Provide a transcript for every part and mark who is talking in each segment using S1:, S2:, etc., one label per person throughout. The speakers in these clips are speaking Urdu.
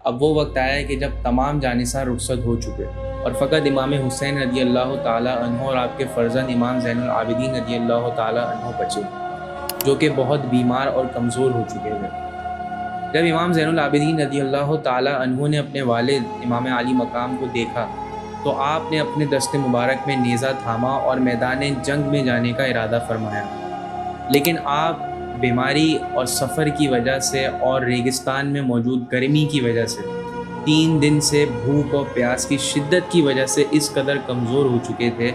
S1: اب وہ وقت آیا کہ جب تمام جانثار رخصت ہو چکے اور فقط امام حسین رضی اللہ تعالیٰ عنہ اور آپ کے فرزند امام زین العابدین رضی اللہ تعالیٰ عنہ بچے، جو کہ بہت بیمار اور کمزور ہو چکے تھے۔ جب امام زین العابدین رضی اللہ تعالیٰ عنہ نے اپنے والد امام علی مقام کو دیکھا تو آپ نے اپنے دست مبارک میں نیزہ تھاما اور میدان جنگ میں جانے کا ارادہ فرمایا، لیکن آپ بیماری اور سفر کی وجہ سے اور ریگستان میں موجود گرمی کی وجہ سے 3 دن سے بھوک اور پیاس کی شدت کی وجہ سے اس قدر کمزور ہو چکے تھے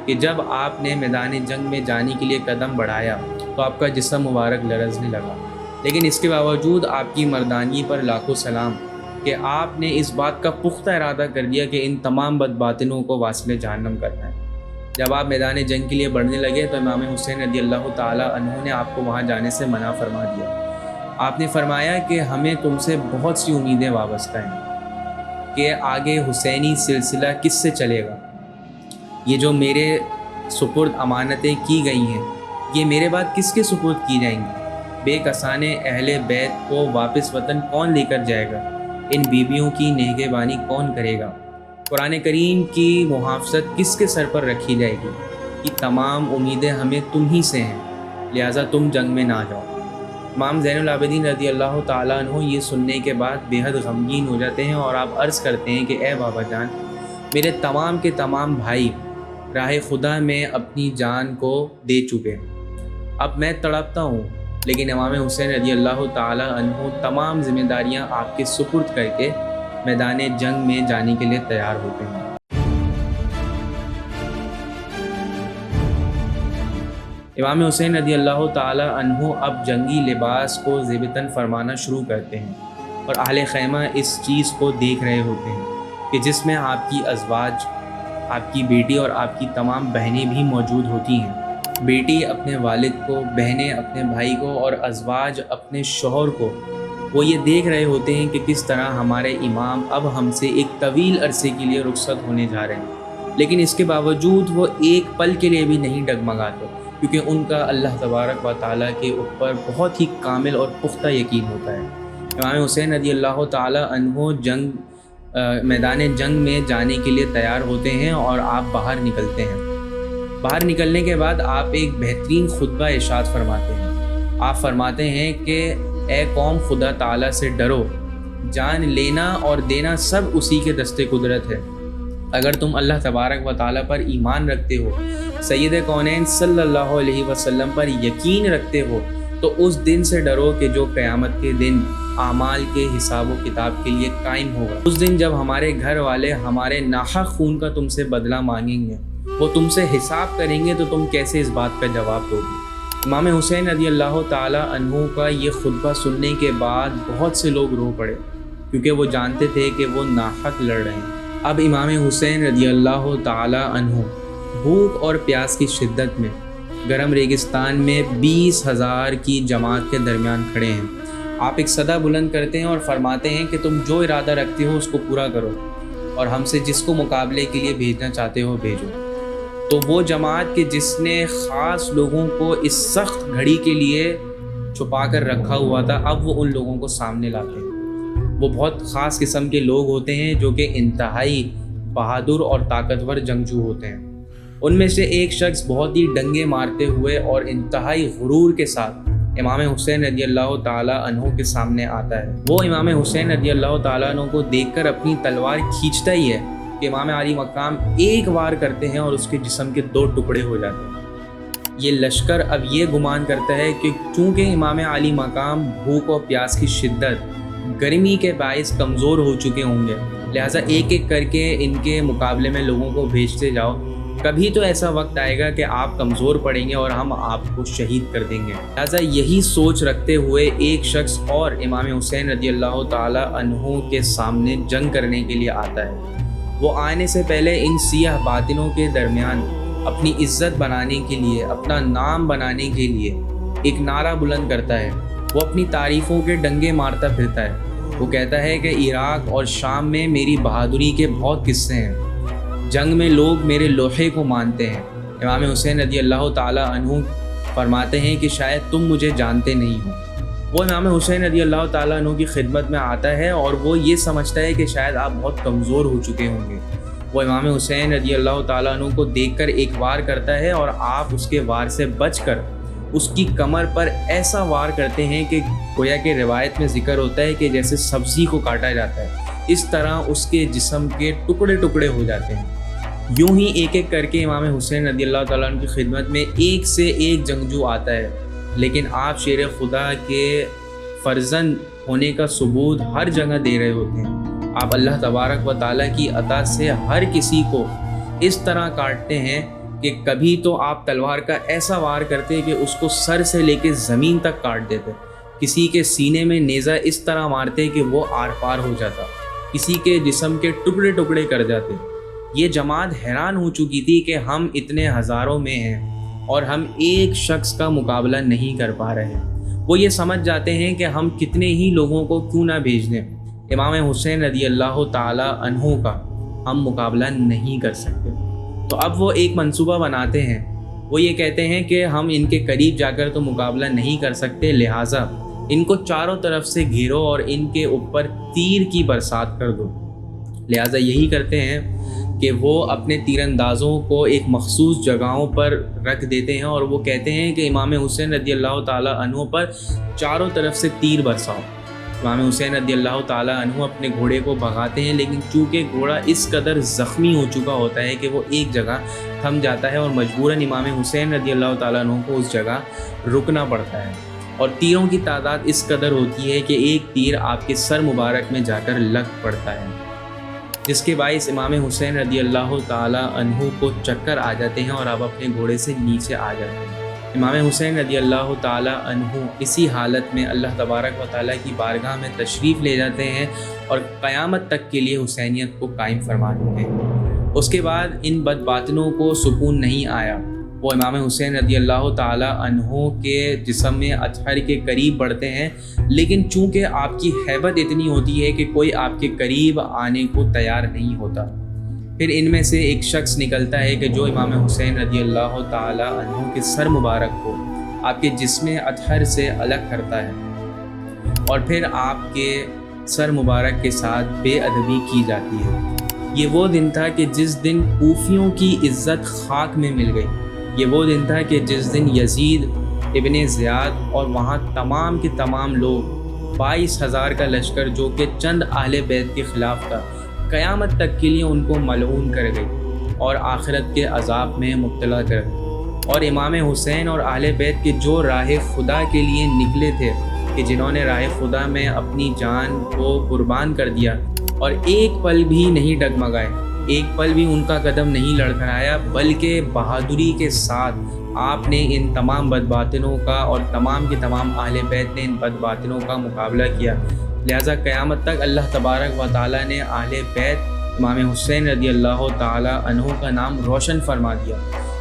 S1: کہ جب آپ نے میدان جنگ میں جانے کے لیے قدم بڑھایا تو آپ کا جسم مبارک لرزنے لگا، لیکن اس کے باوجود آپ کی مردانگی پر لاکھوں سلام کہ آپ نے اس بات کا پختہ ارادہ کر دیا کہ ان تمام بدباطنوں کو واصل جہنم کرنا ہے۔ جب آپ میدان جنگ کے لیے بڑھنے لگے تو امام حسین رضی اللہ تعالیٰ عنہ نے آپ کو وہاں جانے سے منع فرما دیا۔ آپ نے فرمایا کہ ہمیں تم سے بہت سی امیدیں وابستہ ہیں کہ آگے حسینی سلسلہ کس سے چلے گا، یہ جو میرے سپرد امانتیں کی گئی ہیں یہ میرے بعد کس کے سپرد کی جائیں گی، بے کسان اہل بیت کو واپس وطن کون لے کر جائے گا، ان بیویوں کی نگہبانی کون کرے گا، قرآن کریم کی محافظت کس کے سر پر رکھی جائے گی، یہ تمام امیدیں ہمیں تم ہی سے ہیں، لہٰذا تم جنگ میں نہ جاؤ۔ امام زین العابدین رضی اللہ تعالیٰ عنہ یہ سننے کے بعد بے حد غمگین ہو جاتے ہیں اور آپ عرض کرتے ہیں کہ اے بابا جان، میرے تمام کے تمام بھائی راہ خدا میں اپنی جان کو دے چکے، اب میں تڑپتا ہوں، لیکن امام حسین رضی اللہ تعالیٰ عنہ تمام ذمہ داریاں آپ کے سپرد کر کے میدان جنگ میں جانے کے لیے تیار ہوتے ہیں۔ امام حسین رضی اللہ تعالیٰ عنہ اب جنگی لباس کو زیبتاً فرمانا شروع کرتے ہیں اور اہل خیمہ اس چیز کو دیکھ رہے ہوتے ہیں کہ جس میں آپ کی ازواج، آپ کی بیٹی اور آپ کی تمام بہنیں بھی موجود ہوتی ہیں۔ بیٹی اپنے والد کو، بہنیں اپنے بھائی کو اور ازواج اپنے شوہر کو، وہ یہ دیکھ رہے ہوتے ہیں کہ کس طرح ہمارے امام اب ہم سے ایک طویل عرصے کے لیے رخصت ہونے جا رہے ہیں، لیکن اس کے باوجود وہ ایک پل کے لیے بھی نہیں ڈگمگاتے، کیونکہ ان کا اللہ تبارک و تعالیٰ کے اوپر بہت ہی کامل اور پختہ یقین ہوتا ہے۔ امام حسین رضی اللہ تعالیٰ عنہ میدان جنگ میں جانے کے لیے تیار ہوتے ہیں اور آپ باہر نکلتے ہیں۔ باہر نکلنے کے بعد آپ ایک بہترین خطبہ ارشاد فرماتے ہیں۔ آپ فرماتے ہیں کہ اے قوم، خدا تعالیٰ سے ڈرو، جان لینا اور دینا سب اسی کے دست قدرت ہے۔ اگر تم اللہ تبارک و تعالیٰ پر ایمان رکھتے ہو، سید کونین صلی اللہ علیہ وسلم پر یقین رکھتے ہو، تو اس دن سے ڈرو کہ جو قیامت کے دن اعمال کے حساب و کتاب کے لیے قائم ہوگا۔ اس دن جب ہمارے گھر والے ہمارے ناحق خون کا تم سے بدلہ مانگیں گے، وہ تم سے حساب کریں گے، تو تم کیسے اس بات کا جواب دو گے؟ امام حسین رضی اللہ تعالیٰ عنہ کا یہ خطبہ سننے کے بعد بہت سے لوگ رو پڑے، کیونکہ وہ جانتے تھے کہ وہ ناحق لڑ رہے ہیں۔ اب امام حسین رضی اللہ تعالیٰ عنہ بھوک اور پیاس کی شدت میں گرم ریگستان میں 20,000 کی جماعت کے درمیان کھڑے ہیں۔ آپ ایک صدا بلند کرتے ہیں اور فرماتے ہیں کہ تم جو ارادہ رکھتے ہو اس کو پورا کرو اور ہم سے جس کو مقابلے کے لیے بھیجنا چاہتے ہو بھیجو۔ تو وہ جماعت کہ جس نے خاص لوگوں کو اس سخت گھڑی کے لیے چھپا کر رکھا ہوا تھا، اب وہ ان لوگوں کو سامنے لاتے ہیں۔ وہ بہت خاص قسم کے لوگ ہوتے ہیں جو کہ انتہائی بہادر اور طاقتور جنگجو ہوتے ہیں۔ ان میں سے ایک شخص بہت ہی ڈنگے مارتے ہوئے اور انتہائی غرور کے ساتھ امام حسین رضی اللہ تعالیٰ عنہ کے سامنے آتا ہے۔ وہ امام حسین رضی اللہ تعالیٰ عنہ کو دیکھ کر اپنی تلوار کھینچتا ہی ہے کہ امام علی مقام ایک وار کرتے ہیں اور اس کے جسم کے 2 ٹکڑے ہو جاتے ہیں۔ یہ لشکر اب یہ گمان کرتا ہے کہ چونکہ امام علی مقام بھوک اور پیاس کی شدت، گرمی کے باعث کمزور ہو چکے ہوں گے، لہٰذا ایک ایک کر کے ان کے مقابلے میں لوگوں کو بھیجتے جاؤ، کبھی تو ایسا وقت آئے گا کہ آپ کمزور پڑیں گے اور ہم آپ کو شہید کر دیں گے۔ لہٰذا یہی سوچ رکھتے ہوئے ایک شخص اور امام حسین رضی اللہ تعالیٰ عنہ کے سامنے جنگ کرنے کے لیے آتا ہے۔ وہ آنے سے پہلے ان سیاہ باطنوں کے درمیان اپنی عزت بنانے کے لیے، اپنا نام بنانے کے لیے ایک نعرہ بلند کرتا ہے۔ وہ اپنی تعریفوں کے ڈنگے مارتا پھرتا ہے۔ وہ کہتا ہے کہ عراق اور شام میں میری بہادری کے بہت قصے ہیں، جنگ میں لوگ میرے لوہے کو مانتے ہیں۔ امام حسین رضی اللہ تعالیٰ عنہ فرماتے ہیں کہ شاید تم مجھے جانتے نہیں ہو، وہ امام حسین رضی اللہ تعالیٰ عنہ کی خدمت میں آتا ہے اور وہ یہ سمجھتا ہے کہ شاید آپ بہت کمزور ہو چکے ہوں گے۔ وہ امام حسین رضی اللہ تعالیٰ عنہ کو دیکھ کر ایک وار کرتا ہے اور آپ اس کے وار سے بچ کر اس کی کمر پر ایسا وار کرتے ہیں کہ گویا کہ روایت میں ذکر ہوتا ہے کہ جیسے سبزی کو کاٹا جاتا ہے، اس طرح اس کے جسم کے ٹکڑے ٹکڑے ہو جاتے ہیں۔ یوں ہی ایک ایک کر کے امام حسین رضی اللہ تعالیٰ عنہ کی خدمت میں ایک سے ایک جنگجو آتا ہے، لیکن آپ شیر خدا کے فرزند ہونے کا ثبوت ہر جگہ دے رہے ہوتے ہیں۔ آپ اللہ تبارک و تعالیٰ کی عطا سے ہر کسی کو اس طرح کاٹتے ہیں کہ کبھی تو آپ تلوار کا ایسا وار کرتے کہ اس کو سر سے لے کے زمین تک کاٹ دیتے، کسی کے سینے میں نیزہ اس طرح مارتے کہ وہ آر پار ہو جاتا، کسی کے جسم کے ٹکڑے ٹکڑے کر جاتے۔ یہ جماعت حیران ہو چکی تھی کہ ہم اتنے ہزاروں میں ہیں اور ہم ایک شخص کا مقابلہ نہیں کر پا رہے۔ وہ یہ سمجھ جاتے ہیں کہ ہم کتنے ہی لوگوں کو کیوں نہ بھیج دیں، امام حسین رضی اللہ تعالیٰ عنہ کا ہم مقابلہ نہیں کر سکتے۔ تو اب وہ ایک منصوبہ بناتے ہیں، وہ یہ کہتے ہیں کہ ہم ان کے قریب جا کر تو مقابلہ نہیں کر سکتے، لہٰذا ان کو چاروں طرف سے گھیرو اور ان کے اوپر تیر کی برسات کر دو۔ لہٰذا یہی کرتے ہیں کہ وہ اپنے تیر اندازوں کو ایک مخصوص جگہوں پر رکھ دیتے ہیں اور وہ کہتے ہیں کہ امام حسین رضی اللہ تعالیٰ عنہ پر چاروں طرف سے تیر برساؤ۔ امام حسین رضی اللہ تعالیٰ عنہ اپنے گھوڑے کو بھگاتے ہیں، لیکن چونکہ گھوڑا اس قدر زخمی ہو چکا ہوتا ہے کہ وہ ایک جگہ تھم جاتا ہے اور مجبوراً امام حسین رضی اللہ تعالیٰ عنہ کو اس جگہ رکنا پڑتا ہے، اور تیروں کی تعداد اس قدر ہوتی ہے کہ ایک تیر آپ کے سر مبارک میں جا کر لگ پڑتا ہے، جس کے باعث امام حسین رضی اللہ تعالیٰ عنہ کو چکر آ جاتے ہیں اور آپ اپنے گھوڑے سے نیچے آ جاتے ہیں۔ امام حسین رضی اللہ تعالیٰ عنہ اسی حالت میں اللہ تبارک و تعالیٰ کی بارگاہ میں تشریف لے جاتے ہیں اور قیامت تک کے لیے حسینیت کو قائم فرما دیتے ہیں۔ اس کے بعد ان بدباطنوں کو سکون نہیں آیا، وہ امام حسین رضی اللہ تعالیٰ عنہ کے جسم میں اطہر کے قریب بڑھتے ہیں، لیکن چونکہ آپ کی ہیبت اتنی ہوتی ہے کہ کوئی آپ کے قریب آنے کو تیار نہیں ہوتا۔ پھر ان میں سے ایک شخص نکلتا ہے کہ جو امام حسین رضی اللہ تعالیٰ عنہ کے سر مبارک کو آپ کے جسم اطہر سے الگ کرتا ہے، اور پھر آپ کے سر مبارک کے ساتھ بے ادبی کی جاتی ہے۔ یہ وہ دن تھا کہ جس دن کوفیوں کی عزت خاک میں مل گئی، یہ وہ دن تھا کہ جس دن یزید ابن زیاد اور وہاں تمام کے تمام لوگ 22,000 کا لشکر جو کہ چند اہل بیت کے خلاف تھا، قیامت تک کے لیے ان کو ملعون کر گئی اور آخرت کے عذاب میں مبتلا کر گئی۔ اور امام حسین اور اہل بیت کے جو راہ خدا کے لیے نکلے تھے، کہ جنہوں نے راہ خدا میں اپنی جان کو قربان کر دیا اور ایک پل بھی نہیں ڈگمگائے، ایک پل بھی ان کا قدم نہیں لڑکھڑایا، بلکہ بہادری کے ساتھ آپ نے ان تمام بدباطنوں کا اور تمام کے تمام اہل بیت نے ان بدباطنوں کا مقابلہ کیا۔ لہٰذا قیامت تک اللہ تبارک و تعالیٰ نے اہل بیت امام حسین رضی اللہ تعالیٰ عنہ کا نام روشن فرما دیا۔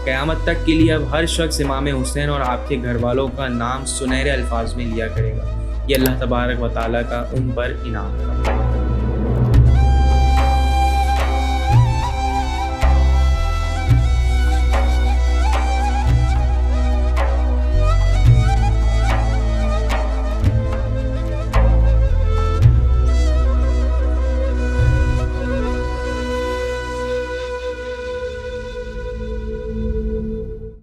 S1: قیامت تک کے لیے اب ہر شخص امام حسین اور آپ کے گھر والوں کا نام سنہرے الفاظ میں لیا کرے گا۔ یہ اللہ تبارک و تعالیٰ کا ان پر انعام تھا۔